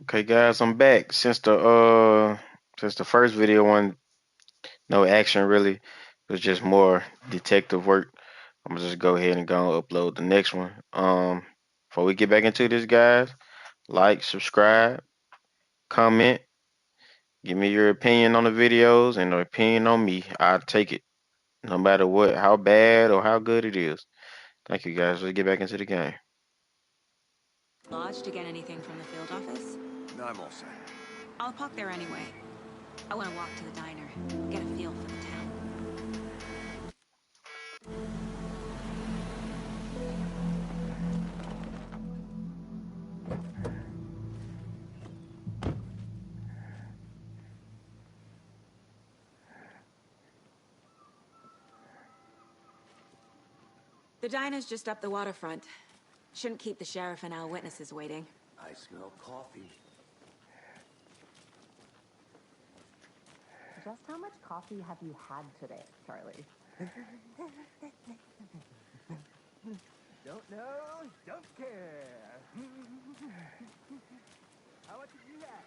Okay, guys, I'm back. Since the first video wasn't no action really, it was just more detective work. I'm gonna just go ahead and go and upload the next one. Before we get back into this, guys, like, subscribe, comment, give me your opinion on the videos and the opinion on me. I'll take it, no matter what, how bad or how good it is. Thank you, guys. Let's get back into the game. Lodge to get anything from the field office? No, I'm all set. I'll pop there anyway. I want to walk to the diner, get a feel for the town. The diner's just up the waterfront. Shouldn't keep the sheriff and our witnesses waiting. I smell coffee. Just how much coffee have you had today, Charlie? Don't know, don't care. How much did you have?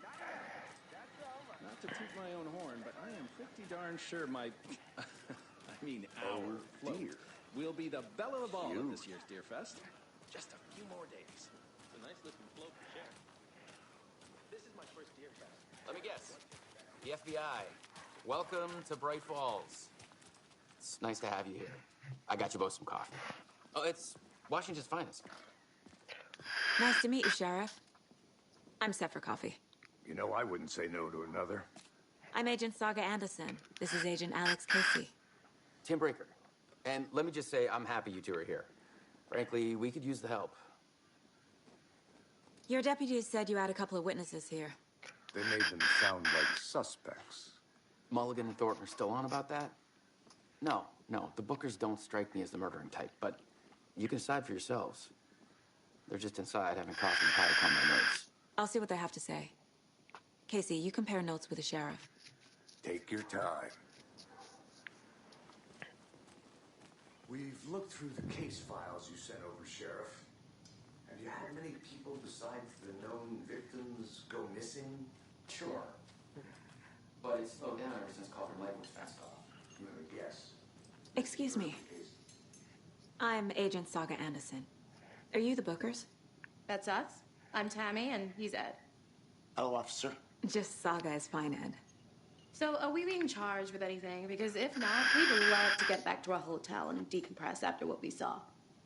Not enough. That's all right. Not to toot my own horn, but I am pretty darn sure my, I mean our float will be the belle of the ball at this year's Deer Fest. Just a few more days. It's a nice looking float to share. This is my first Deer Fest. Let me guess. The FBI. Welcome to Bright Falls. It's nice to have you here. I got you both some coffee. Oh, it's Washington's finest. Nice to meet you, Sheriff. I'm set for coffee. You know, I wouldn't say no to another. I'm Agent Saga Anderson. This is Agent Alex Casey. Tim Breaker. And let me just say, I'm happy you two are here. Frankly, we could use the help. Your deputies said you had a couple of witnesses here. They made them sound like suspects. Mulligan and Thornton are still on about that? No, the Bookers don't strike me as the murdering type, but you can decide for yourselves. They're just inside having coffee and pie to calm my nerves. I'll see what they have to say. Casey, you compare notes with the sheriff. Take your time. We've looked through the case files you sent over, Sheriff. Have you had many people besides the known victims go missing? Sure. But it's slowed down ever since Calder Lake was fenced off. You have a guess? Excuse me. I'm Agent Saga Anderson. Are you the Bookers? That's us. I'm Tammy, and he's Ed. Hello, officer. Just Saga is fine, Ed. So, are we being charged with anything? Because if not, we'd love to get back to our hotel and decompress after what we saw.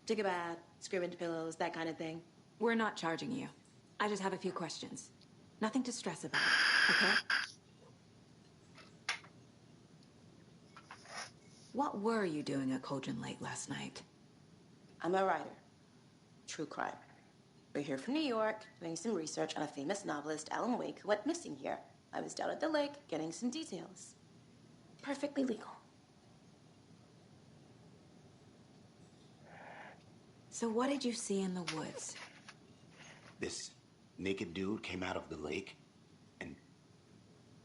Take a bath, scream into pillows, that kind of thing. We're not charging you. I just have a few questions. Nothing to stress about, okay? What were you doing at Cauldron Lake last night? I'm a writer. True crime. We're here from New York, doing some research on a famous novelist, Alan Wake, who went missing here. I was down at the lake, getting some details. Perfectly legal. So what did you see in the woods? This naked dude came out of the lake, and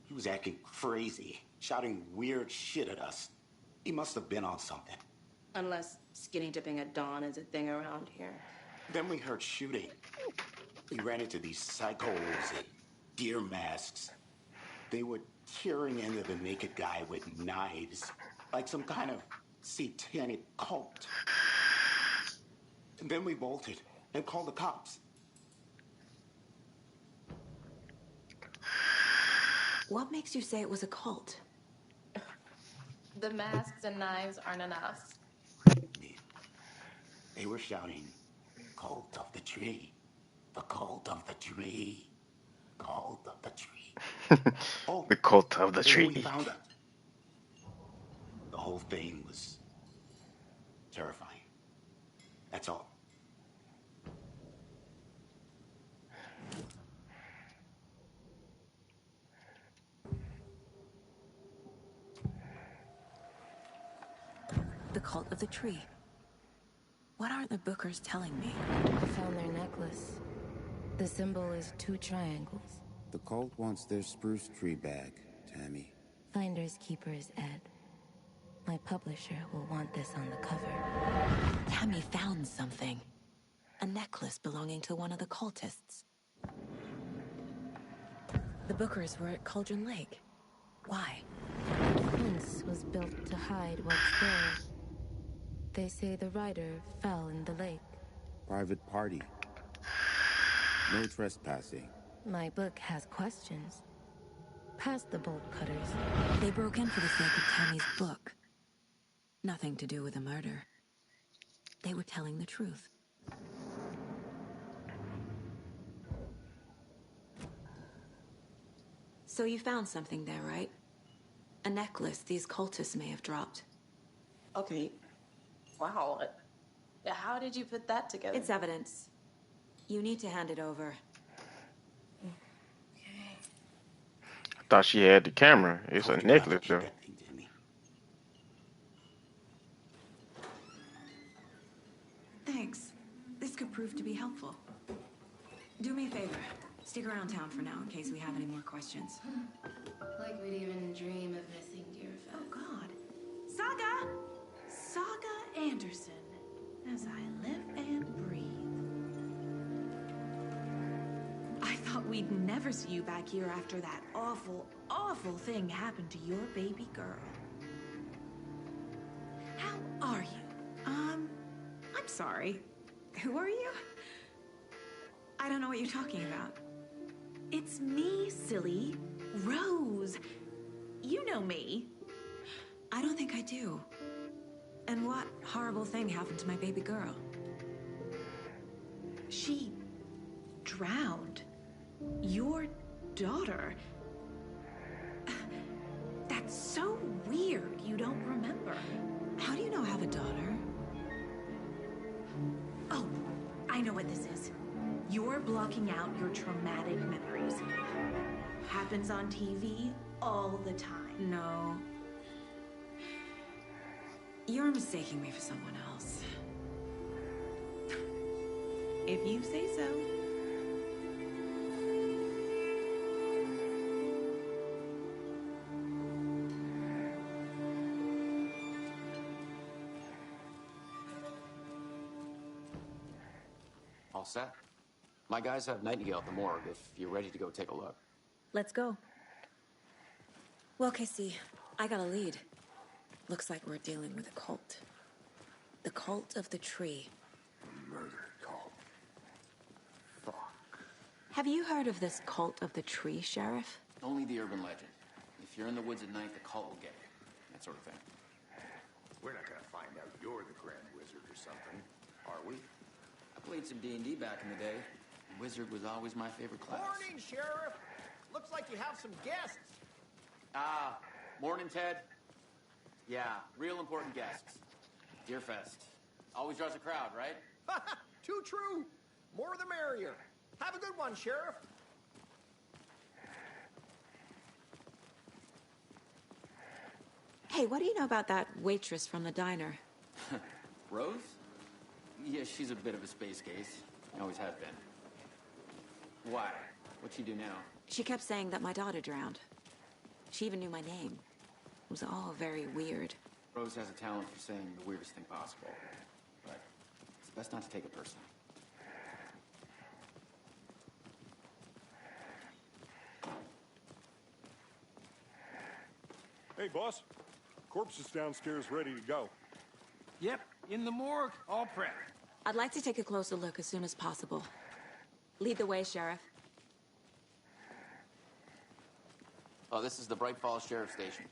he was acting crazy, shouting weird shit at us. He must have been on something. Unless skinny dipping at dawn is a thing around here. Then we heard shooting. We ran into these psychos in deer masks. They were tearing into the naked guy with knives, like some kind of satanic cult. And then we bolted and called the cops. What makes you say it was a cult? The masks and knives aren't enough. They were shouting, "Cult of the tree, the cult of the tree, cult of the tree." Oh, The cult of the and then we tree. found it. The whole thing was terrifying. That's all. The cult of the tree. What aren't the Bookers telling me? I found their necklace. The symbol is 2 triangles. The cult wants their spruce tree back, Tammy. Finders keepers, Ed. My publisher will want this on the cover. Tammy found something. A necklace belonging to one of the cultists. The Bookers were at Cauldron Lake. Why? Once was built to hide what's there. They say the rider fell in the lake. Private party. No trespassing. My book has questions. Past the bolt cutters. They broke in for the sake of Tammy's book. Nothing to do with a murder. They were telling the truth. So you found something there, right? A necklace these cultists may have dropped. Okay. Wow. How did you put that together? It's evidence. You need to hand it over. I thought she had the camera. It's a Told you not to necklace, keep though. that thing to me. Thanks. This could prove to be helpful. Do me a favor. Stick around town for now in case we have any more questions. Like we'd even dream of missing Deerfest. Oh, God. Saga! Saga Anderson. As I live and breathe. I thought we'd never see you back here after that awful, awful thing happened to your baby girl. How are you? I'm sorry. Who are you? I don't know what you're talking about. It's me, silly. Rose. You know me. I don't think I do. And what horrible thing happened to my baby girl? She drowned. Your daughter. That's so weird you don't remember. How do you know I have a daughter? Oh, I know what this is. You're blocking out your traumatic memories. Happens on TV all the time. No. You're mistaking me for someone else. If you say so. All set? My guys have Nightingale at the morgue if you're ready to go take a look. Let's go. Well, Casey, I got a lead. Looks like we're dealing with a cult. The cult of the tree. Murder cult. Fuck. Have you heard of this cult of the tree, Sheriff? Only the urban legend. If you're in the woods at night, the cult will get you. That sort of thing. We're not gonna find out you're the Grand Wizard or something, are we? I played some D&D back in the day. Wizard was always my favorite class. Morning, Sheriff. Looks like you have some guests. Ah, morning, Ted. Yeah, real important guests. Deerfest. Always draws a crowd, right? Too true. More the merrier. Have a good one, Sheriff. Hey, what do you know about that waitress from the diner? Rose? Yeah, she's a bit of a space case. Always has been. Why? What'd she do now? She kept saying that my daughter drowned. She even knew my name. It was all very weird. Rose has a talent for saying the weirdest thing possible. But it's best not to take it personally. Hey, boss. Corpse is downstairs ready to go. Yep, in the morgue, all prepped. I'd like to take a closer look as soon as possible. Lead the way, Sheriff. Oh, this is the Bright Falls Sheriff Station.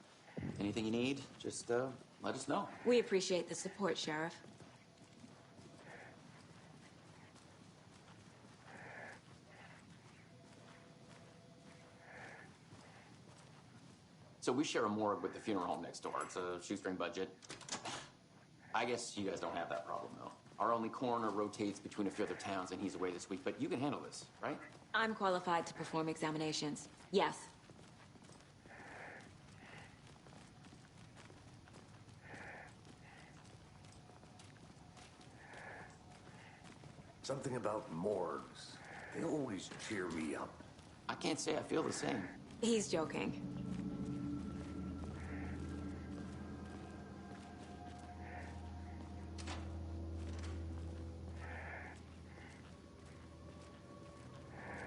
Anything you need, just let us know. We appreciate the support, Sheriff. So we share a morgue with the funeral home next door. It's a shoestring budget. I guess you guys don't have that problem, though. Our only coroner rotates between a few other towns, and he's away this week. But you can handle this, right? I'm qualified to perform examinations. Yes. Something about morgues. They always cheer me up. I can't say I feel the same. He's joking.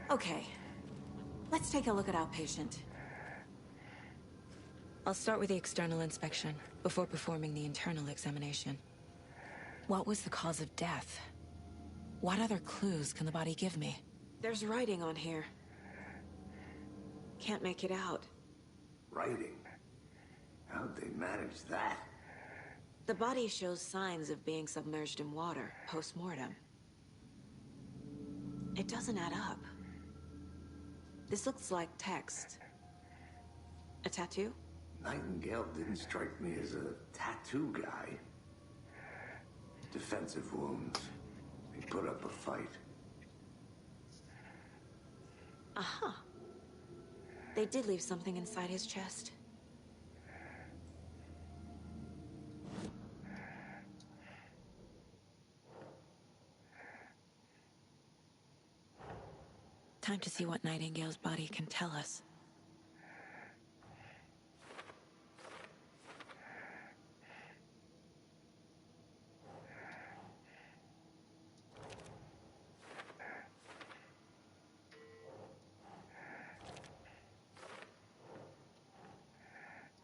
Okay. Let's take a look at outpatient. I'll start with the external inspection before performing the internal examination. What was the cause of death? What other clues can the body give me? There's writing on here. Can't make it out. Writing? How'd they manage that? The body shows signs of being submerged in water post-mortem. It doesn't add up. This looks like text. A tattoo? Nightingale didn't strike me as a tattoo guy. Defensive wounds. He put up a fight. Uh-huh. They did leave something inside his chest. Time to see what Nightingale's body can tell us.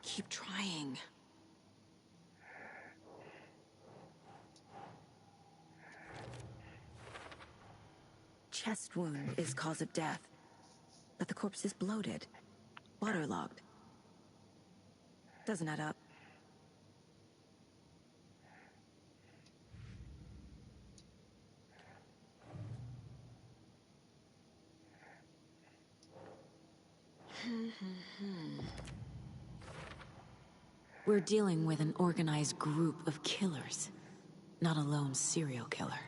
Keep trying. Chest wound is cause of death, but the corpse is bloated, waterlogged. Doesn't add up. We're dealing with an organized group of killers, not a lone serial killer.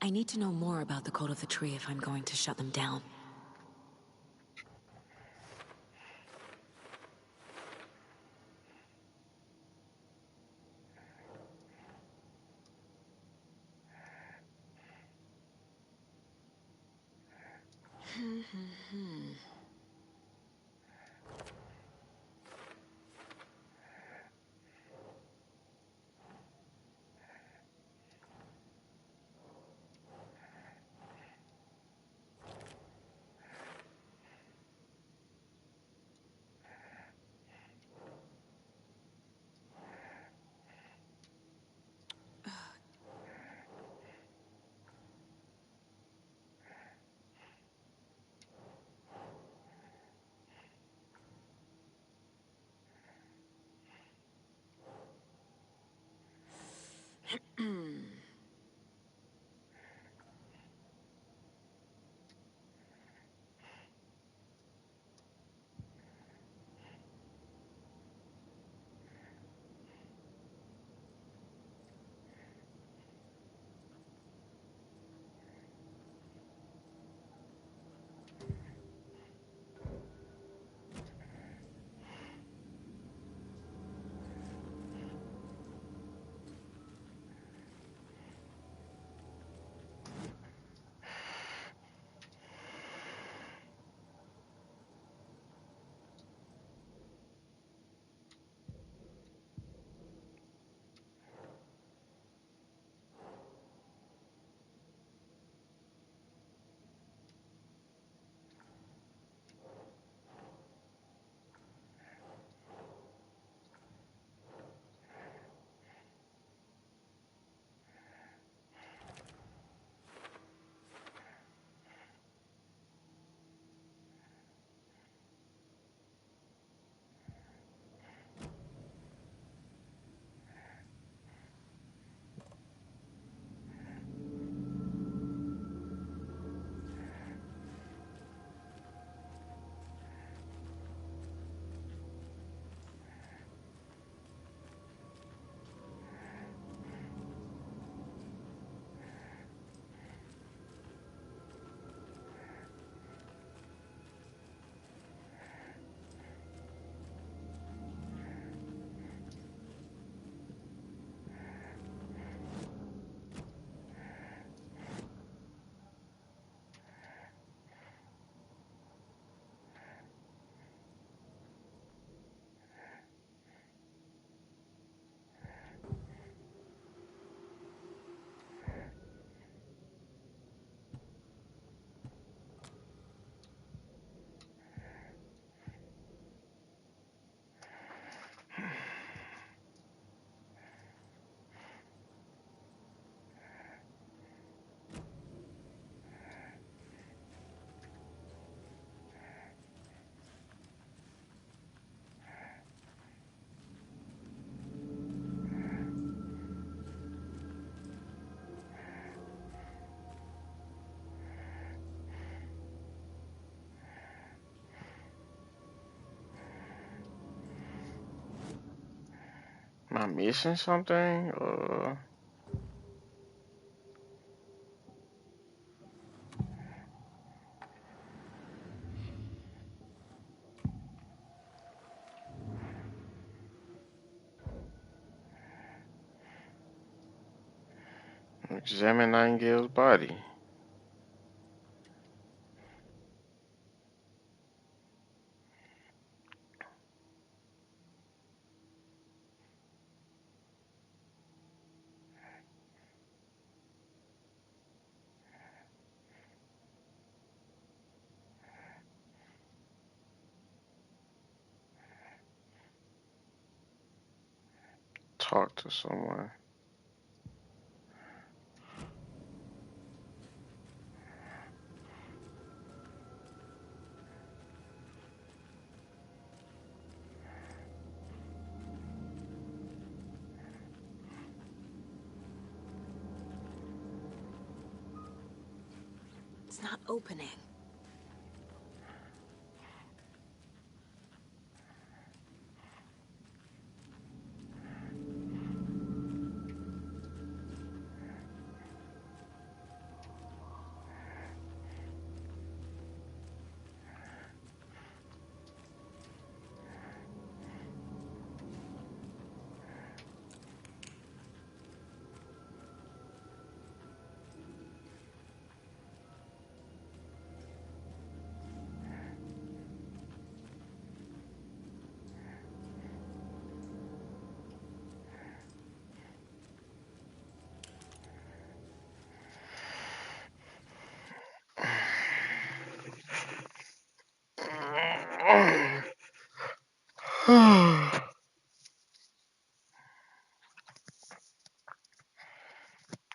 I need to know more about the Cult of the Tree if I'm going to shut them down. missing something? Examine Nightingale's body. Talk to someone. It's not opening.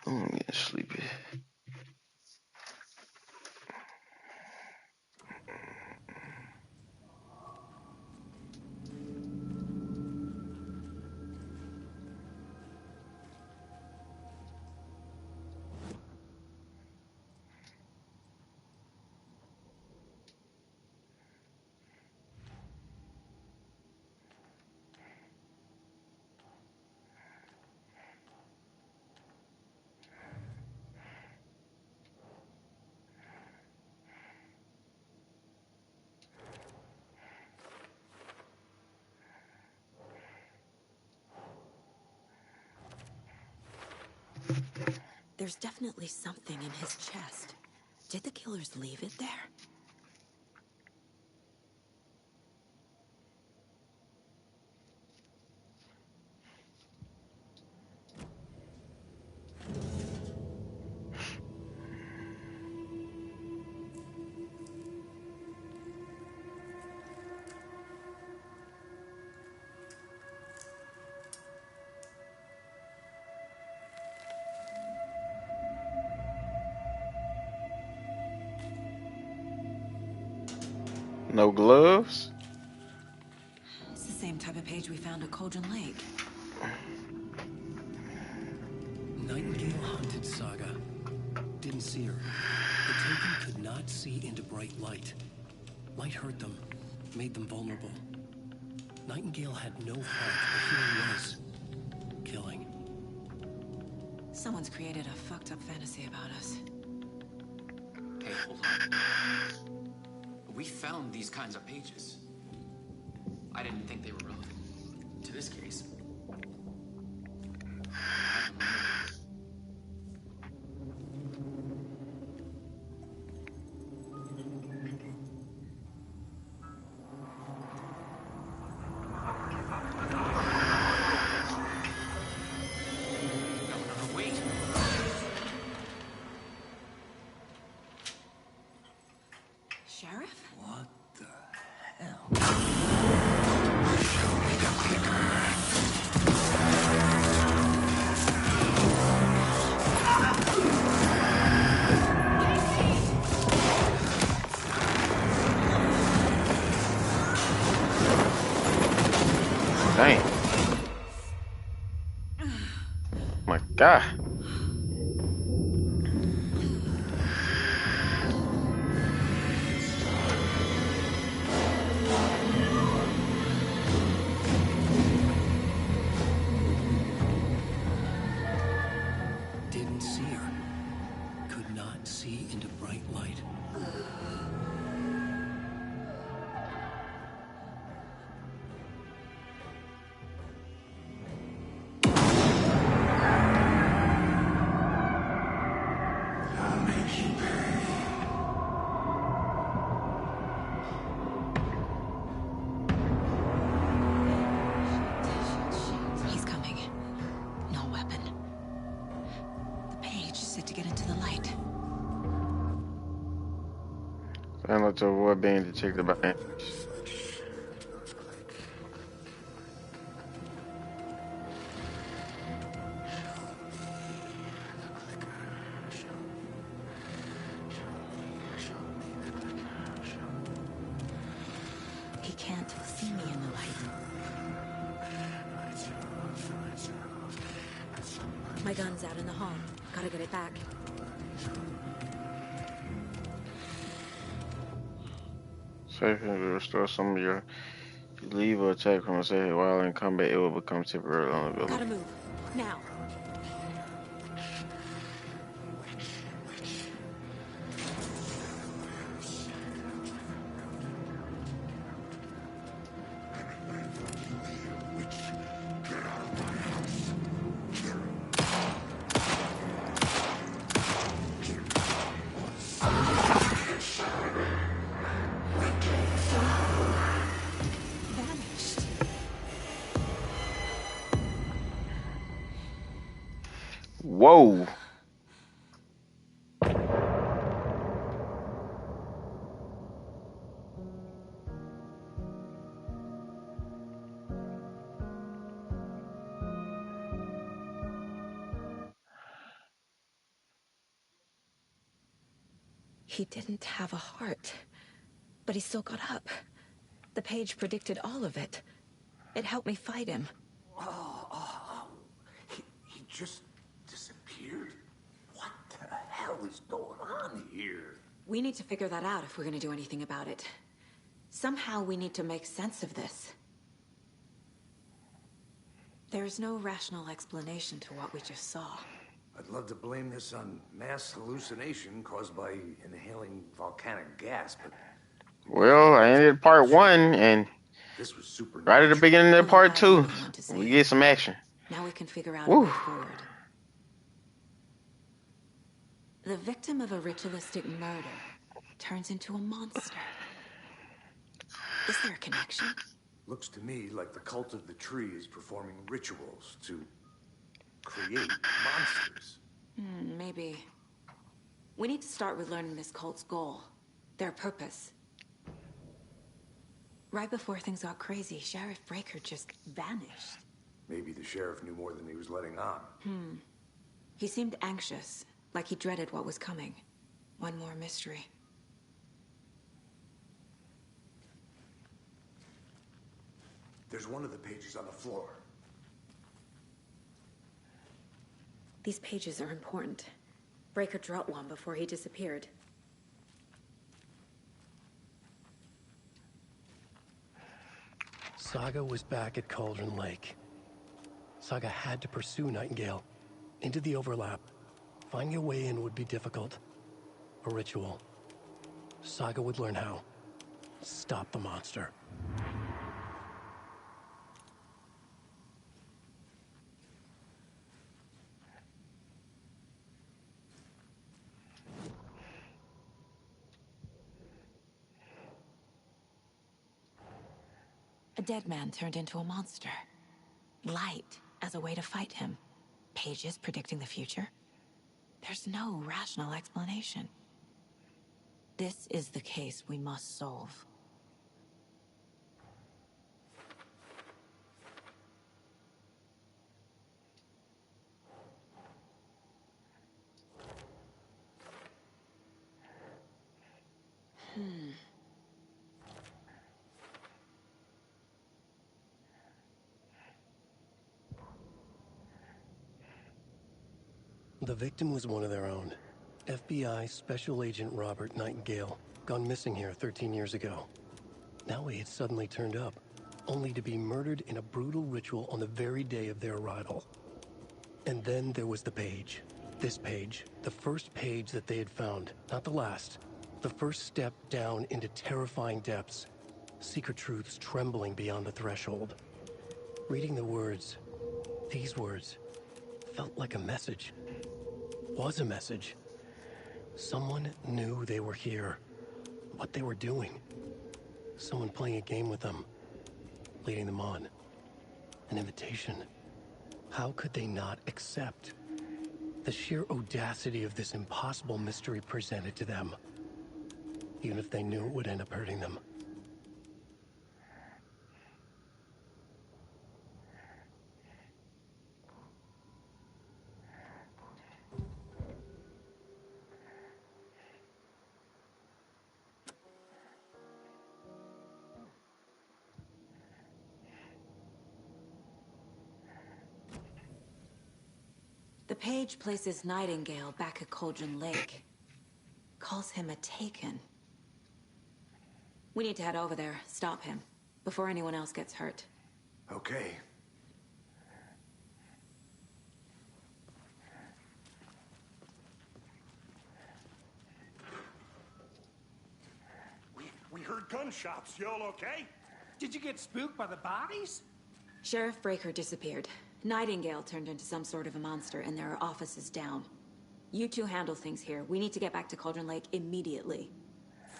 I'm getting sleepy. There's definitely something in his chest. Did the killers leave it there? No gloves? It's the same type of page we found at Cauldron Lake. Nightingale hunted Saga. Didn't see her. The Taken could not see into bright light. Light hurt them, made them vulnerable. Nightingale had no heart, but here he was, killing. Someone's created a fucked up fantasy about us. Hey, hold on. We found these kinds of pages. I didn't think they were relevant to this case. Sheriff? What the hell? Dang. My God. Fail to avoid being detected by ants. He can't see me in the light. My gun's out in the hall. Gotta get it back. Safe and restore some of your. If you leave or attack from a safe while in combat, it will become temporarily unavailable. Gotta move. Now. Whoa. He didn't have a heart, but he still got up. The page predicted all of it. It helped me fight him. He just disappeared? What the hell is going on here? We need to figure that out if we're gonna do anything about it. Somehow we need to make sense of this. There's no rational explanation to what we just saw. I'd love to blame this on mass hallucination caused by inhaling volcanic gas, but Well, I ended part 1, and this was super. Right at the beginning of part 2, we get some action. Now we can figure out Woo. a way forward. The victim of a ritualistic murder turns into a monster. Is there a connection? Looks to me like the cult of the tree is performing rituals to create monsters. Maybe. We need to start with learning this cult's goal. Their purpose. Right before things got crazy, Sheriff Breaker just vanished. Maybe the sheriff knew more than he was letting on. He seemed anxious, like he dreaded what was coming. One more mystery. There's one of the pages on the floor. These pages are important. Breaker dropped one before he disappeared. Saga was back at Cauldron Lake. Saga had to pursue Nightingale into the overlap. Finding a way in would be difficult. A ritual. Saga would learn how. Stop the monster. A dead man turned into a monster. Light as a way to fight him. Pages predicting the future. There's no rational explanation. This is the case we must solve. The victim was one of their own. FBI Special Agent Robert Nightingale, gone missing here 13 years ago. Now he had suddenly turned up, only to be murdered in a brutal ritual on the very day of their arrival. And then there was the page. This page, the first page that they had found, not the last. The first step down into terrifying depths. Secret truths trembling beyond the threshold. Reading the words, these words, felt like a message. Was a message. Someone knew they were here. What they were doing. Someone playing a game with them. Leading them on. An invitation. How could they not accept? The sheer audacity of this impossible mystery presented to them. even if they knew it would end up hurting them. The page places Nightingale back at Cauldron Lake. Calls him a Taken. We need to head over there, stop him, before anyone else gets hurt. Okay. We heard gunshots. Y'all okay? Did you get spooked by the bodies? Sheriff Breaker disappeared. Nightingale turned into some sort of a monster, and there are offices down. You two handle things here. We need to get back to Cauldron Lake immediately.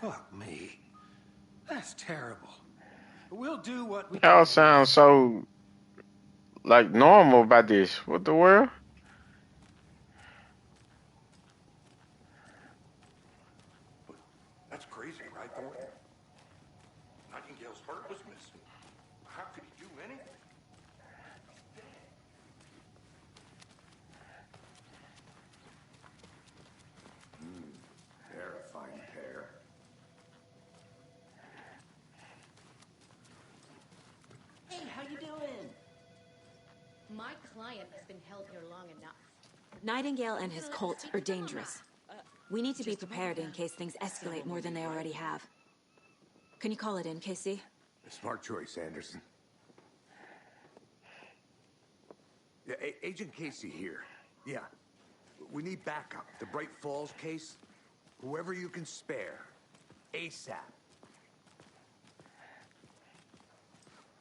Fuck me. That's terrible. We'll do what we Y'all can. sound so like normal about this. What the world? That's crazy, right, Thornton? Nightingale's heart was missing. How could he do anything? Terrifying pair. Hey, how you doing? My client has been held here long enough. Nightingale and his cult are dangerous. We need to be prepared in case things escalate more than they already have. Can you call it in, Casey? Smart choice, Anderson. Yeah, Agent Casey here. Yeah. We need backup. The Bright Falls case. Whoever you can spare. ASAP.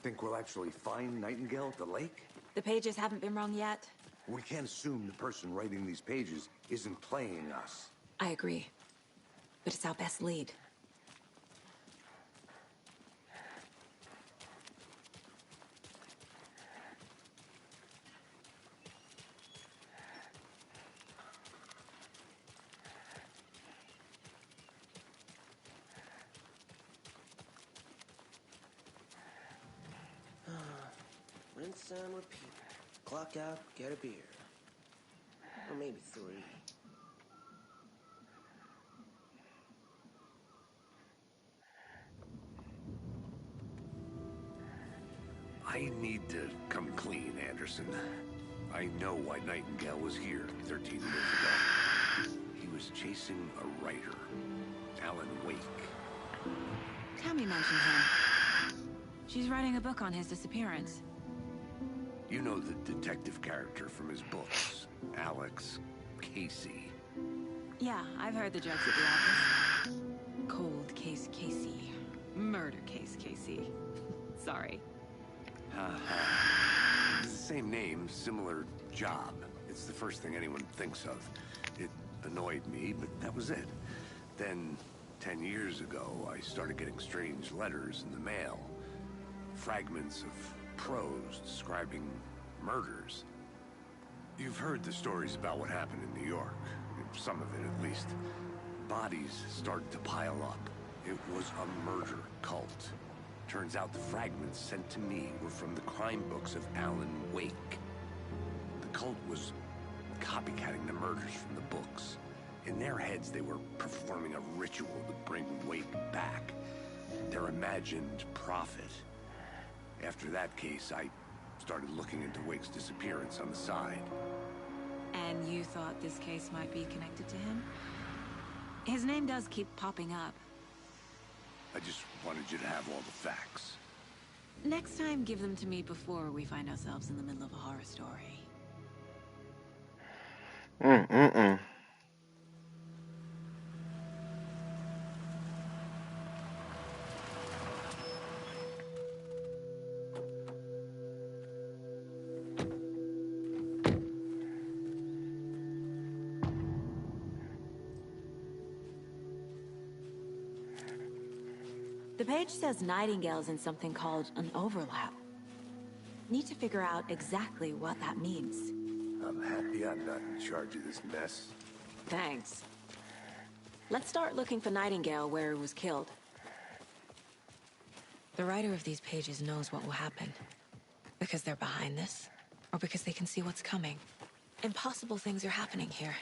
Think we'll actually find Nightingale at the lake? The pages haven't been wrong yet. We can't assume the person writing these pages isn't playing us. I agree. But it's our best lead. Rinse and repeat. Clock out, get a beer. Or maybe 3. I need to come clean, Anderson. I know why Nightingale was here 13 years ago. He was chasing a writer, Alan Wake. Tammy mentioned him. She's writing a book on his disappearance. You know the detective character from his books, Alex Casey. Yeah, I've heard the jokes at the office. Cold case Casey. Murder case Casey. Sorry. It's the same name, similar job. It's the first thing anyone thinks of. It annoyed me, but that was it. Then, 10 years ago, I started getting strange letters in the mail. Fragments of prose describing murders. You've heard the stories about what happened in New York. Some of it, at least. Bodies started to pile up. It was a murder cult. Turns out the fragments sent to me were from the crime books of Alan Wake. The cult was copycatting the murders from the books. In their heads, they were performing a ritual to bring Wake back. Their imagined prophet. After that case, I started looking into Wake's disappearance on the side. And you thought this case might be connected to him? His name does keep popping up. I just wanted you to have all the facts. Next time, give them to me before we find ourselves in the middle of a horror story. The page says Nightingale's in something called an overlap. Need to figure out exactly what that means. I'm happy I'm not in charge of this mess. Thanks. Let's start looking for Nightingale where he was killed. The writer of these pages knows what will happen. Because they're behind this, or because they can see what's coming. Impossible things are happening here.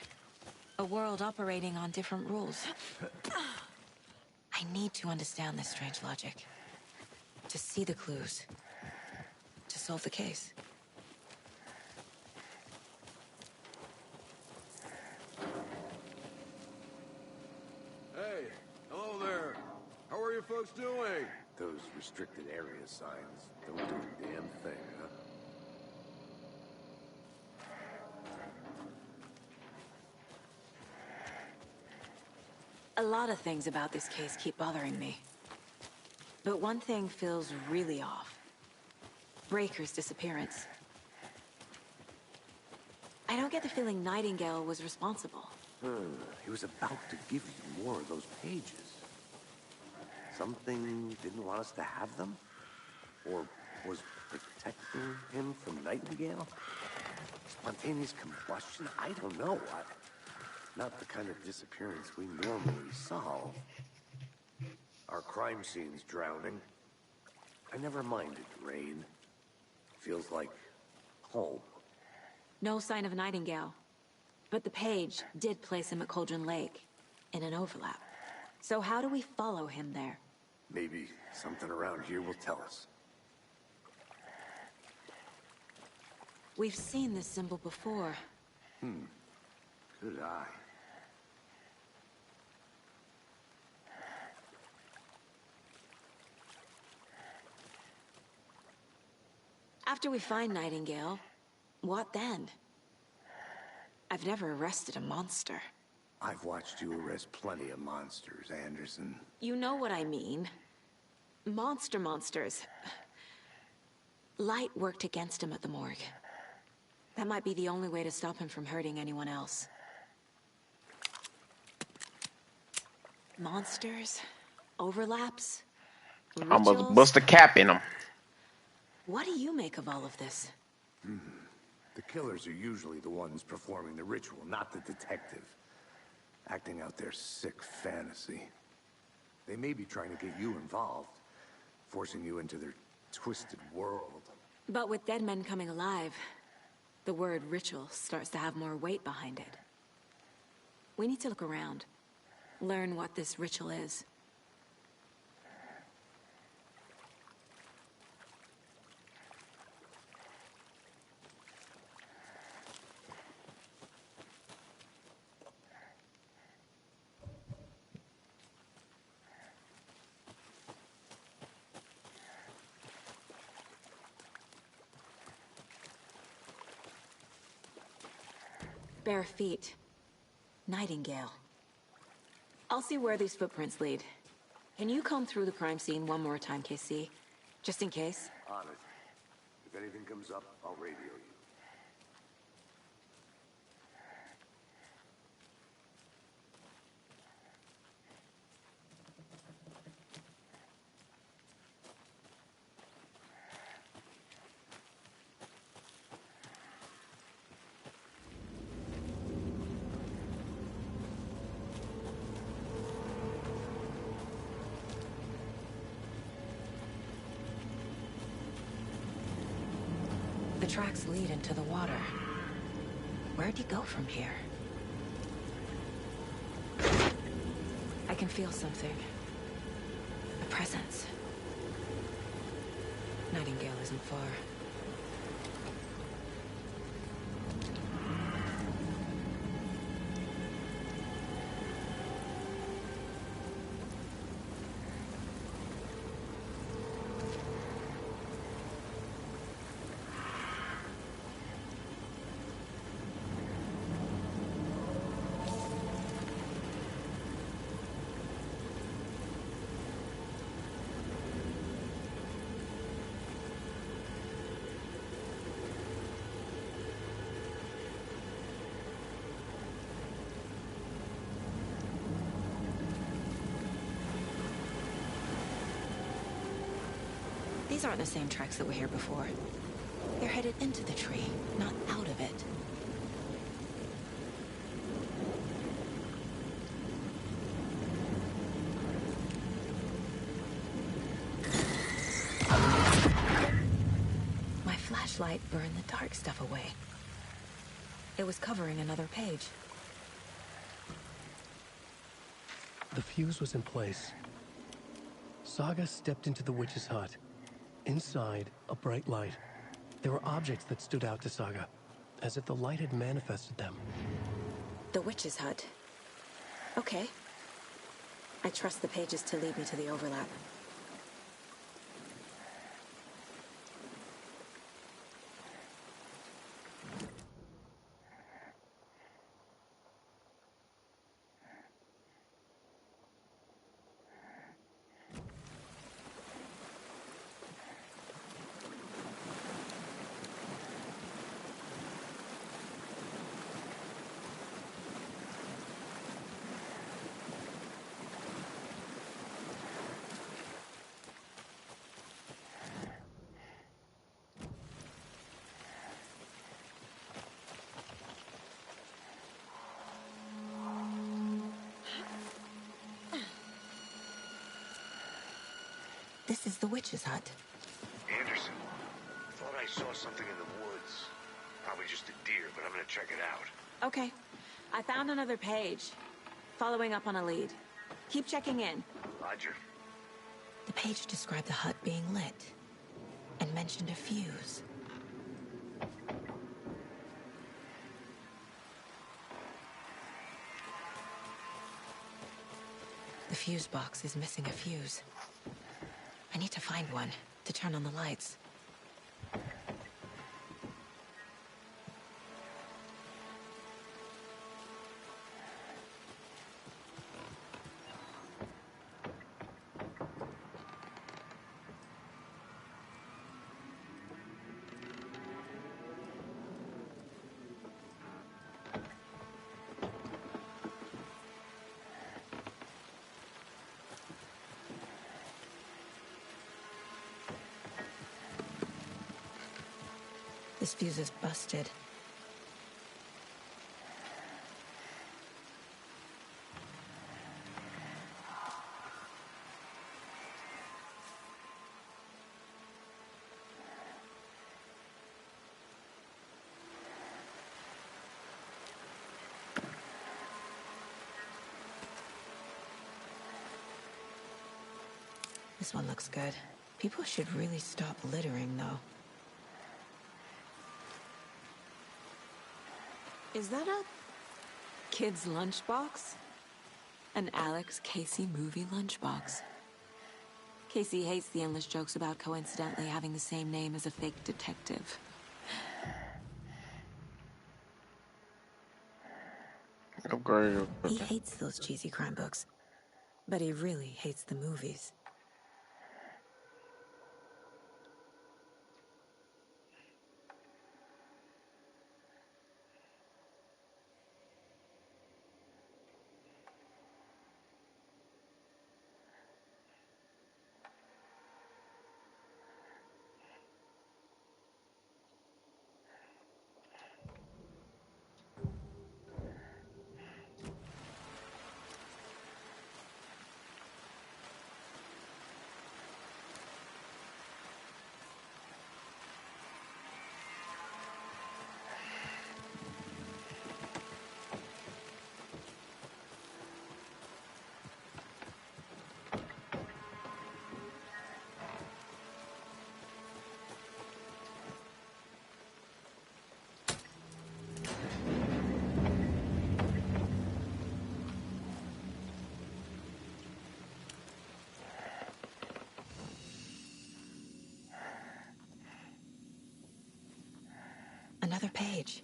A world operating on different rules. I need to understand this strange logic. To see the clues. To solve the case. Hey, hello there. How are you folks doing? Those restricted area signs don't do a damn thing, huh? A lot of things about this case keep bothering me. But one thing feels really off. Breaker's disappearance. I don't get the feeling Nightingale was responsible. He was about to give you more of those pages. Something didn't want us to have them? Or was protecting him from Nightingale? Spontaneous combustion? I don't know. Not the kind of disappearance we normally solve. Our crime scene's drowning. I never minded rain. Feels like home. No sign of Nightingale. But the page did place him at Cauldron Lake, in an overlap. So how do we follow him there? Maybe something around here will tell us. We've seen this symbol before. Good eye. After we find Nightingale, what then? I've never arrested a monster. I've watched you arrest plenty of monsters, Anderson. You know what I mean. Monsters. Light worked against him at the morgue. That might be the only way to stop him from hurting anyone else. Monsters? Overlaps? I must Rituals? bust a cap in them. What do you make of all of this? The killers are usually the ones performing the ritual, not the detective. Acting out their sick fantasy. They may be trying to get you involved, forcing you into their twisted world. But with dead men coming alive, the word ritual starts to have more weight behind it. We need to look around. Learn what this ritual is. Bare feet. Nightingale. I'll see where these footprints lead. Can you comb through the crime scene one more time, KC? Just in case? On it. If anything comes up, I'll radio you. The tracks lead into the water. Where'd he go from here? I can feel something. A presence. Nightingale isn't far. These aren't the same tracks that were here before. They're headed into the tree, not out of it. flashlight burned the dark stuff away. It was covering another page. The fuse was in place. Saga stepped into the witch's hut. Inside, a bright light. There were objects that stood out to Saga, as if the light had manifested them. The witch's hut. Okay. I trust the pages to lead me to the overlap. This is the witch's hut. Anderson, thought I saw something in the woods. Probably just a deer, but I'm gonna check it out. Okay. I found another page. Following up on a lead. Keep checking in. Roger. The page described the hut being lit and mentioned a fuse. The fuse box is missing a fuse. I need to find one to turn on the lights. This fuse is busted. This one looks good. People should really stop littering, though. Is that a kid's lunchbox? An Alex Casey movie lunchbox. Casey hates the endless jokes about coincidentally having the same name as a fake detective. Upgrade. He hates those cheesy crime books, but he really hates the movies. Another page.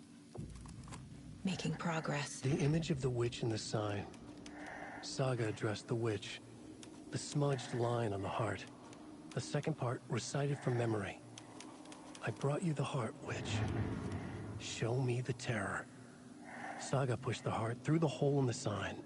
Making progress. The image of the witch in the sign. Saga addressed the witch. The smudged line on the heart. The second part recited from memory. I brought you the heart, witch. Show me the terror. Saga pushed the heart through the hole in the sign.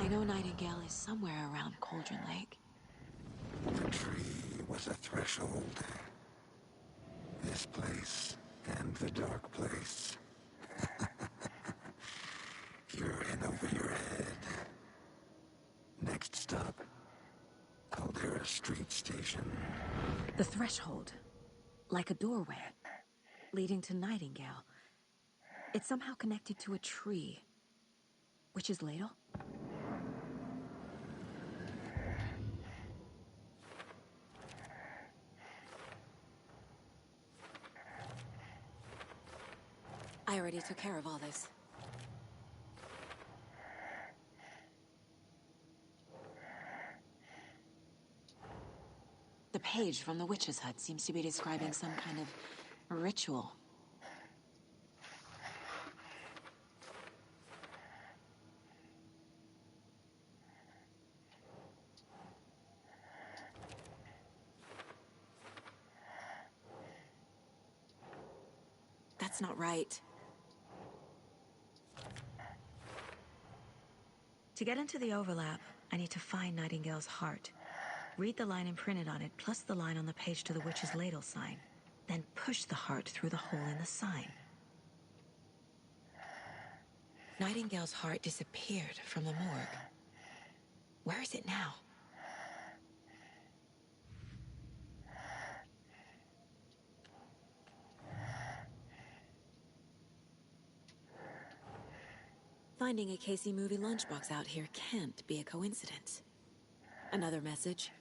I know Nightingale is somewhere around Cauldron Lake. The tree was a threshold. This place and the dark place. Street station. The threshold. Like a doorway. Leading to Nightingale. It's somehow connected to a tree. Witch's Ladle? I already took care of all this. The page from the witch's hut seems to be describing some kind of ritual. That's not right. To get into the overlap, I need to find Nightingale's heart. Read the line imprinted on it, plus the line on the page to the Witch's Ladle sign. Then push the heart through the hole in the sign. Nightingale's heart disappeared from the morgue. Where is it now? Finding a Casey movie lunchbox out here can't be a coincidence. Another message.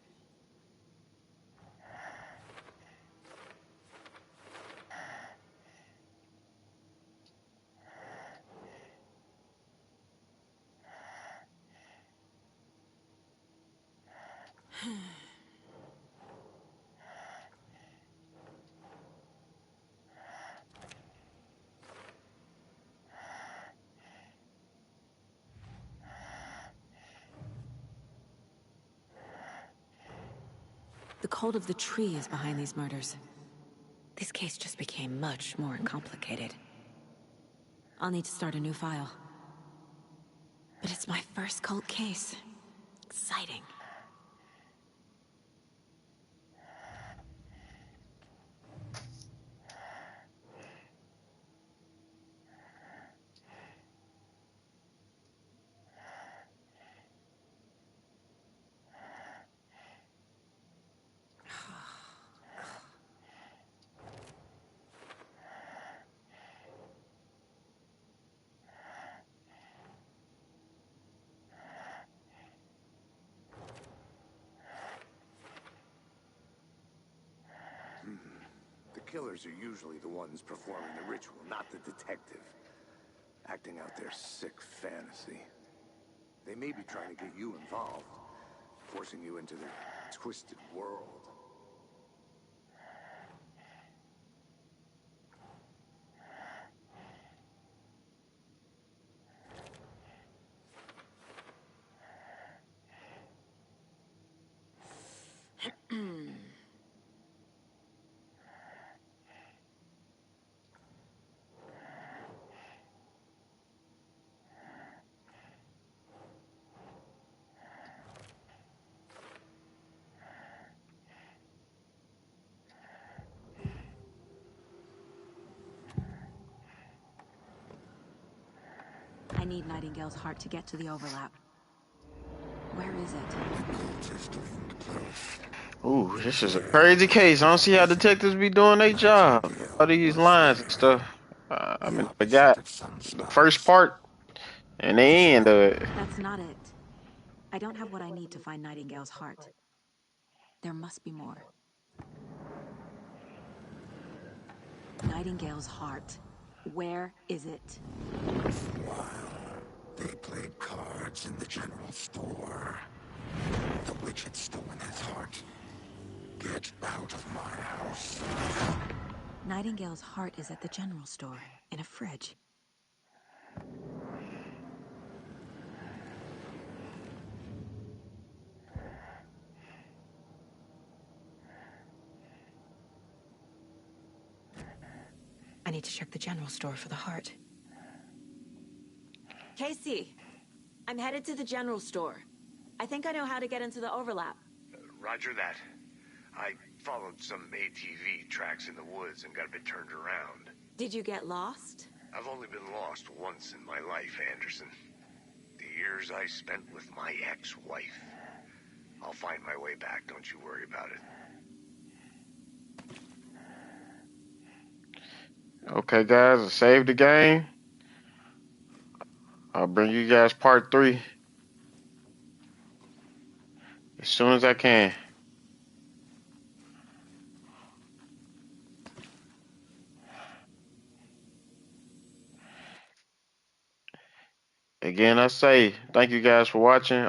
The cult of the tree is behind these murders. This case just became much more complicated. I'll need to start a new file. But it's my first cult case. Exciting. The killers are usually the ones performing the ritual, not the detective. Acting out their sick fantasy. They may be trying to get you involved, forcing you into their twisted world. I need Nightingale's heart to get to the overlap. Where is it? Ooh, this is a crazy case. I don't see how detectives be doing their job. All these lines and stuff. I mean, I got the first part and the end of it. That's not it. I don't have what I need to find Nightingale's heart. There must be more. Nightingale's heart. Where is it? They played cards in the general store. The witch had stolen his heart. Get out of my house. Nightingale's heart is at the general store, in a fridge. I need to check the general store for the heart. Casey, I'm headed to the general store. I think I know how to get into the overlap. Roger that. I followed some ATV tracks in the woods and got a bit turned around. Did you get lost? I've only been lost once in my life, Anderson. The years I spent with my ex-wife. I'll find my way back, don't you worry about it. Okay, guys, I saved the game. I'll bring you guys part 3 as soon as I can. Again, I say thank you guys for watching.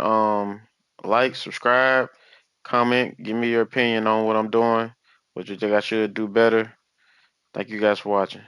Like, subscribe, comment, give me your opinion on what I'm doing, what you think I should do better. Thank you guys for watching.